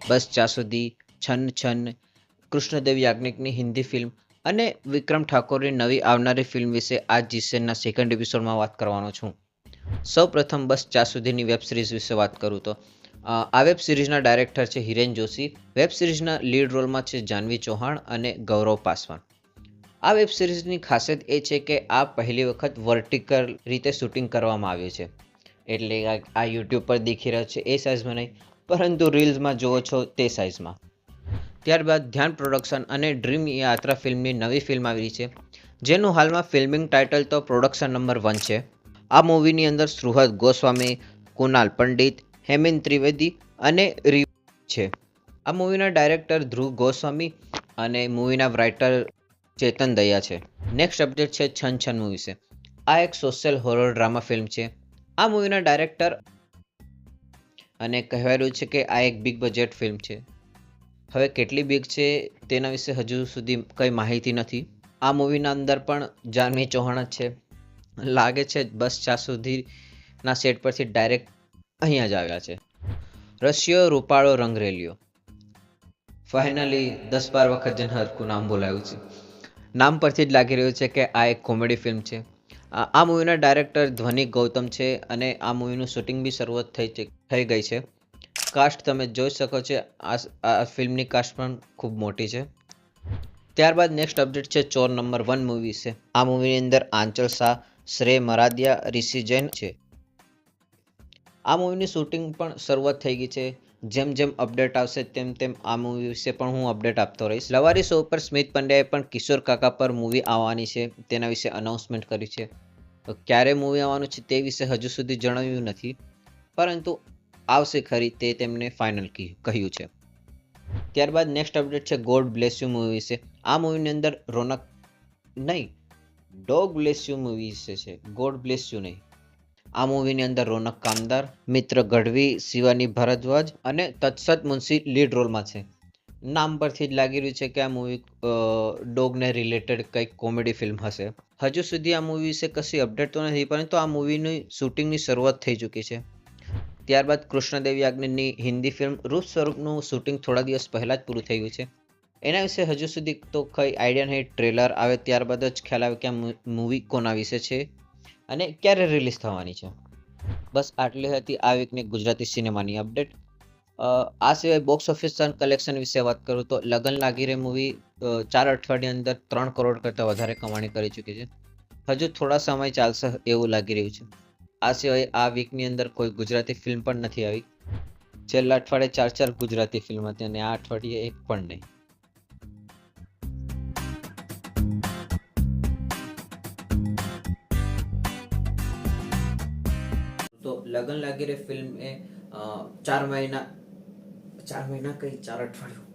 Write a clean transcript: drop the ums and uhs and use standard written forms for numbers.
બસ ત્યાં સુધી, છન છન, કૃષ્ણદેવ યાજ્ઞિકની હિન્દી ફિલ્મ અને વિક્રમ ઠાકોરની નવી આવનારી ફિલ્મ વિશે આજ જીસેનના સેકન્ડ એપિસોડમાં વાત કરવાનો છું. સૌ પ્રથમ બસ ત્યાં સુધીની વેબ સિરીઝ વિશે વાત કરું તો આ વેબ સિરીઝના ડાયરેક્ટર છે હિરેન જોશી. વેબ સિરીઝના લીડ રોલમાં છે જાનવી ચૌહાણ અને ગૌરવ પાસવાન. આ વેબ સિરીઝની ખાસિયત એ છે કે આ પહેલી વખત વર્ટિકલ રીતે શૂટિંગ કરવામાં આવ્યું છે. એટલે આ યુટ્યુબ પર દેખી રહ્યો છે એ સાઇઝમાં નહીં, પરંતુ રીલ્સમાં જુઓ છો તે સાઇઝમાં. ત્યારબાદ ધ્યાન પ્રોડક્શન અને ડ્રીમ યાત્રા ફિલ્મની નવી ફિલ્મ આવી છે, જેનું હાલમાં ફિલ્મિંગ ટાઇટલ તો પ્રોડક્શન નંબર 1 છે. આ મૂવીની અંદર સુહૃદ ગોસ્વામી, કુનાલ પંડિત, હેમેન ત્રિવેદી અને છે. આ મૂવીના ડાયરેક્ટર ધ્રુવ ગોસ્વામી અને મૂવીના રાઇટર ચેતન દયા છે. નેક્સ્ટ અપડેટ છે છન છન મૂવી છે. આ એક સોશિયલ હોરર ડ્રામા ફિલ્મ છે. આ મૂવીના ડાયરેક્ટર અને કહેવાયેલું છે કે આ એક બિગ બજેટ ફિલ્મ છે. હવે કેટલી બિગ છે તેના વિશે હજુ સુધી કંઈ માહિતી નથી. આ મૂવીના અંદર પણ જાનવી ચૌહાણ જ છે. લાગે છે બસ ત્યાં સુધીના સેટ પરથી ડાયરેક્ટ અહીંયા જ આવ્યા છે. રશિયો રૂપાળો રંગરેલિયો. ફાઇનલી 10-12 વખત જેને હરખું નામ બોલાયું છે. નામ પરથી જ લાગી રહ્યું છે કે આ એક કોમેડી ફિલ્મ છે. આ મૂવીના ડાયરેક્ટર ધ્વનિ ગૌતમ છે અને આ મૂવીનું શૂટિંગ બી શરૂઆત થઈ ગઈ છે. કાસ્ટ તમે જોઈ શકો છો, આ ફિલ્મની કાસ્ટ પણ ખૂબ મોટી છે. ત્યારબાદ નેક્સ્ટ અપડેટ છે ચોર નંબર 1 મૂવી છે. આ મૂવીની અંદર આંચલ શાહ, શ્રેય મરાદિયા, રિષિ જૈન છે. આ મૂવીની શૂટિંગ પણ શરૂઆત થઈ ગઈ છે. જેમ જેમ અપડેટ આવશે તેમ તેમ આ મૂવી વિશે પણ હું અપડેટ આપતો રહીશ. લવારી શો પર સ્મિત પંડ્યાએ પણ કિશોર કાકા પર મૂવી આવવાની છે તેના વિશે અનાઉન્સમેન્ટ કરી છે. ક્યારે મૂવી આવવાનું છે તે વિશે હજુ સુધી જણાવ્યું નથી, પરંતુ આવશે ખરી તે તેમને ફાઇનલ કહ્યું છે. ત્યારબાદ નેક્સ્ટ અપડેટ છે ગોડ બ્લેસ યુ મૂવી વિશે. આ મૂવીની અંદર રોનક નહીં, ડોગ બ્લેસ યુ મૂવી વિશે છે, ગોડ બ્લેસ યુ નહીં. આ મૂવીની અંદર રોનક કામદાર, મિત્ર ગઢવી, શિવાની ભારદ્વાજ અને તત્સત મુનશી લીડ રોલમાં છે. નામ પરથી જ લાગી રહ્યું છે કે આ મૂવી ડોગને રિલેટેડ કંઈક કોમેડી ફિલ્મ હશે. હજુ સુધી આ મૂવી વિશે કશી અપડેટ તો નથી, પરંતુ આ મૂવીની શૂટિંગની શરૂઆત થઈ ચૂકી છે. ત્યારબાદ કૃષ્ણદેવ યાજ્ઞિકની હિન્દી ફિલ્મ રૂપ સ્વરૂપનું શૂટિંગ થોડા દિવસ પહેલાં જ પૂરું થયું છે. એના વિશે હજુ સુધી તો કંઈ આઈડિયા નહીં. ટ્રેલર આવે ત્યારબાદ જ ખ્યાલ આવે કે આ મૂવી કોના વિશે છે અને ક્યારે રિલીઝ થવાની છે. બસ આટલી હતી આ વીકની ગુજરાતી સિનેમાની અપડેટ. આ સિવાય બોક્સ ઓફિસ કલેક્શન વિશે વાત કરું તો લગન લાગી રે મૂવી 4 અઠવાડિયા અંદર 3 કરોડ કરતાં વધારે કમાણી કરી ચૂકી છે. હજુ થોડા સમય ચાલશે એવું લાગી રહ્યું છે. આ સિવાય આ વીકની અંદર કોઈ ગુજરાતી ફિલ્મ પણ નથી આવી. છેલ્લા અઠવાડિયે 4 ગુજરાતી ફિલ્મ હતી અને આ અઠવાડિયે એક પણ નહીં. તો લગન લાગી રે ફિલ્મ એ 4 મહિના કઈ 4 અઠવાડિયું